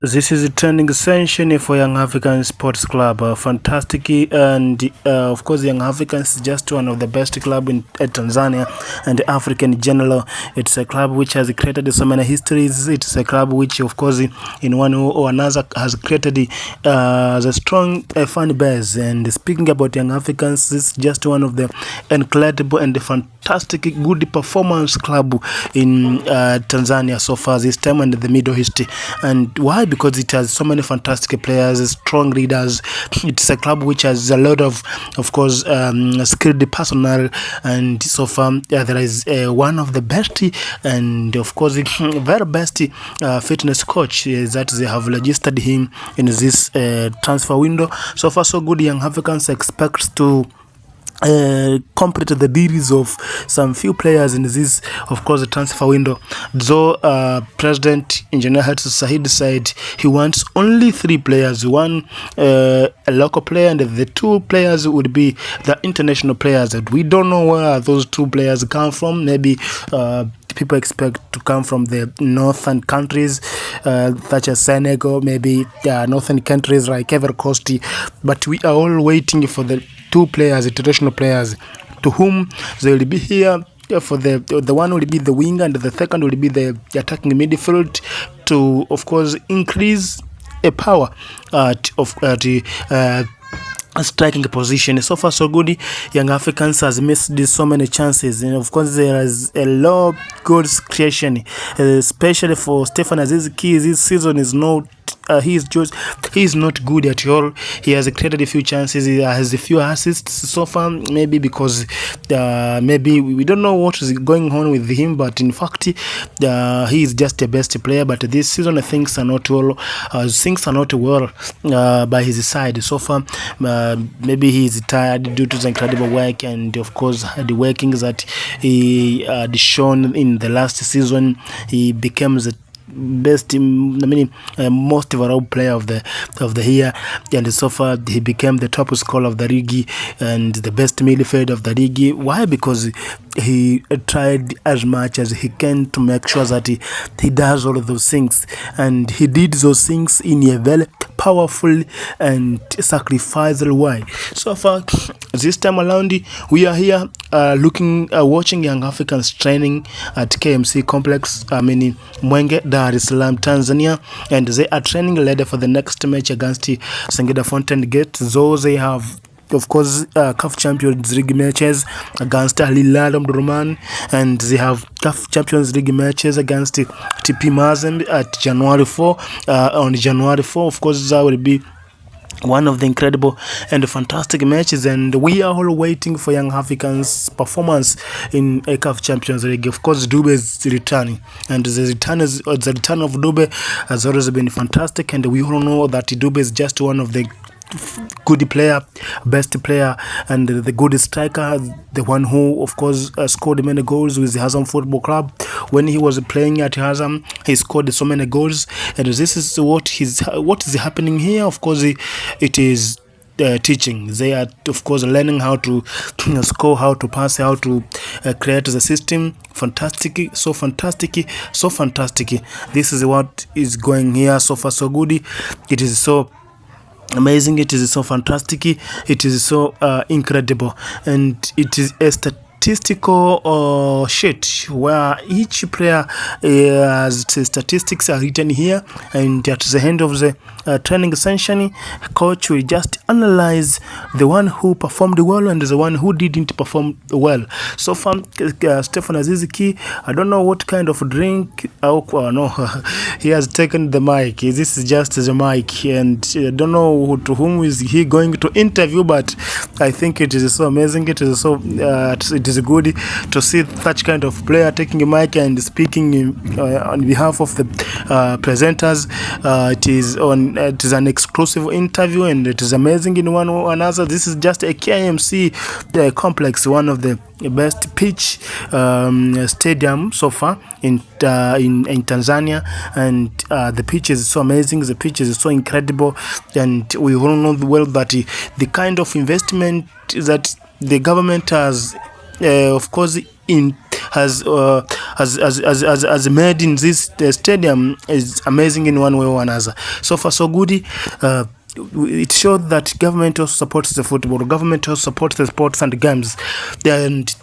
This is a trending session for Young African Sports Club. Fantastic, and of course, Young Africans is just one of the best club in Tanzania and Africa in general. It's a club which has created so many histories. It's a club which, of course, in one or another, has created the strong fan base. And speaking about Young Africans, this is just one of the incredible and fantastic good performance club in Tanzania so far this time and the Middle East. And why? Because it has so many fantastic players, strong leaders. It's a club which has a lot of course, skilled personnel, and so far there is one of the best and of course very best fitness coach that they have registered him in this transfer window. So far so good. Young Africans expects to complete the deals of some few players in this, of course, the transfer window. Though President Engineer Hersi Said said he wants only 3 players, one a local player, and the 2 players would be the international players. And we don't know where those 2 players come from. Maybe people expect to come from the northern countries, such as Senegal, maybe northern countries like Ivory Coast. But we are all waiting for the 2 players, international players, to whom they will be here. For the one will be the wing, and the second will be the attacking midfield, to of course increase a power of the striking position. So far so good. Young Africans has missed so many chances, and of course there is a lot of goals creation, especially for Stefan Aziz Ki. This season is not he is not good at all. He has created a few chances, he has a few assists so far, maybe because maybe we don't know what is going on with him, but in fact he is just the best player. But this season things are not well by his side so far. Maybe he is tired due to the incredible work and of course the workings that he had shown in the last season. He becomes the best, most valuable player of the year, and so far he became the top scorer of the league and the best midfielder of the league. Why? Because he tried as much as he can to make sure that he does all of those things, and he did those things in a very powerful and sacrificial way. So far this time around we are here watching Young Africans training at KMC complex, Mwenge, Dar es Salaam, Tanzania, and they are training ready for the next match against Singida Fountain Gate. Those they have, of course, CAF Champions League matches against Al Hilal Omdurman, and they have CAF Champions League matches against TP Mazembe at January 4. On January 4, of course, that will be one of the incredible and fantastic matches, and we are all waiting for Young Africans' performance in a CAF Champions League. Of course, Dube is returning, and the return of Dube has always been fantastic, and we all know that Dube is just one of the good player, best player, and the good striker, the one who of course scored many goals with the Hazam Football Club. When he was playing at Hazam, he scored so many goals, and this is what is happening here. Of course, it is teaching. They are of course learning how to score, how to pass, how to create the system. Fantastic, so fantastic, so fantastic. This is what is going here. So far so good. It is so amazing, it is so fantastic, it is so incredible, and it is a statistical sheet where each player has statistics are written here, and at the end of the training session, coach will just analyze the one who performed well and the one who didn't perform well. So far Stefan Aziz Ki, I don't know what kind of drink, no, he has taken the mic. This is just the mic, and I don't know to whom is he going to interview, but I think it is so amazing, it is so it is good to see such kind of player taking a mic and speaking on behalf of the presenters. It is an exclusive interview, and it is amazing in one or another. This is just a KMC complex, one of the best pitch stadium so far in Tanzania, and the pitch is so amazing, the pitch is so incredible, and we all know well that the kind of investment that the government has of course has made in this stadium is amazing in one way or another. So far so good. It showed that government also supports the football, government also supports the sports and games. And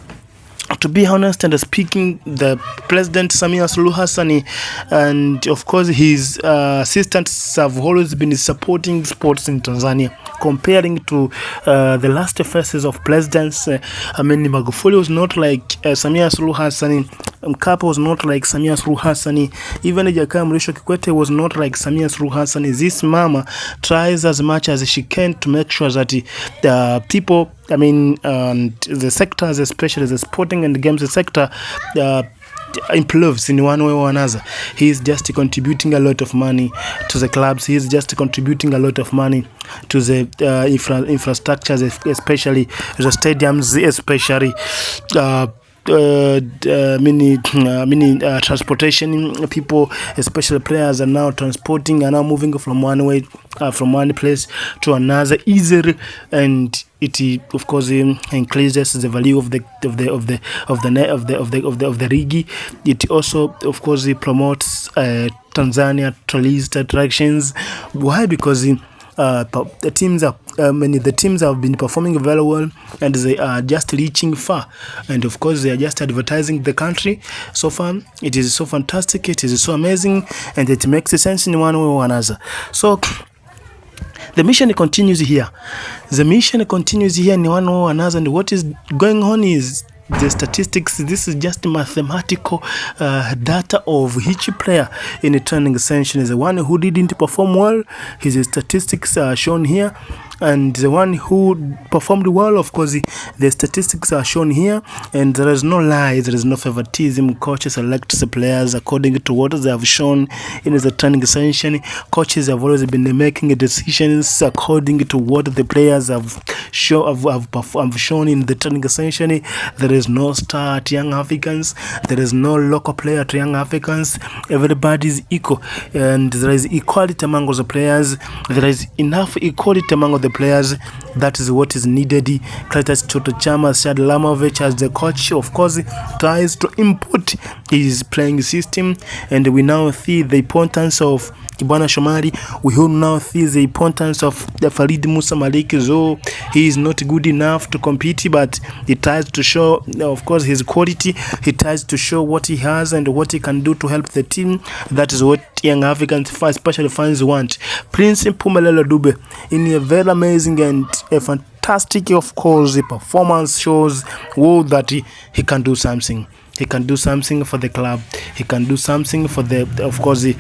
to be honest and speaking, the President Samia Suluhu Hassan and of course his assistants have always been supporting sports in Tanzania. Comparing to the last phases of presidents, Magufuli was not like Samia Suluhu Hassan. Mkapa was not like Samia Suluhu Hassan. Even Jakaya Mrisho Kikwete was not like Samia Suluhu Hassan. This mama tries as much as she can to make sure that people, the sectors, especially the sporting and games sector, improves in one way or another. He is just contributing a lot of money to the clubs. He is just contributing a lot of money to the infrastructures, especially the stadiums, especially transportation people, especially players are now moving from one place to another easily, and it of course increases the value of the league. It also of course promotes Tanzania tourist attractions. Why? Because the teams have been performing very well, and they are just reaching far, and of course they are just advertising the country. So far it is so fantastic, it is so amazing, and it makes sense in one way or another. So the mission continues here. The mission continues here in one way or another, and what is going on is the statistics. This is just mathematical data of each player in a training session. Is the one who didn't perform well, his statistics are shown here, and the one who performed well, of course the statistics are shown here, and there is no lie, there is no favoritism. Coaches select the players according to what they have shown in the training session. Coaches have always been making decisions according to what the players have shown in the training session. There is no star at Young Africans, there is no local player at Young Africans. Everybody is equal, and there is equality among the players. There is enough equality among the players. That is what is needed. Credit to Chama Lamovich as the coach, of course, tries to import his playing system, and we now see the importance of Kibwana Shomari. We will now see the importance of the Farid Musa Malik. So he is not good enough to compete, but he tries to show, of course, his quality. He tries to show what he has and what he can do to help the team. That is what Young Africans, especially fans, want. Prince Mpumelelo Dube, in a very amazing and a fantastic, of course, performance shows that he can do something. He can do something for the club. He can do something for the, of course, the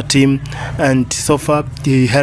team. And so far, he helped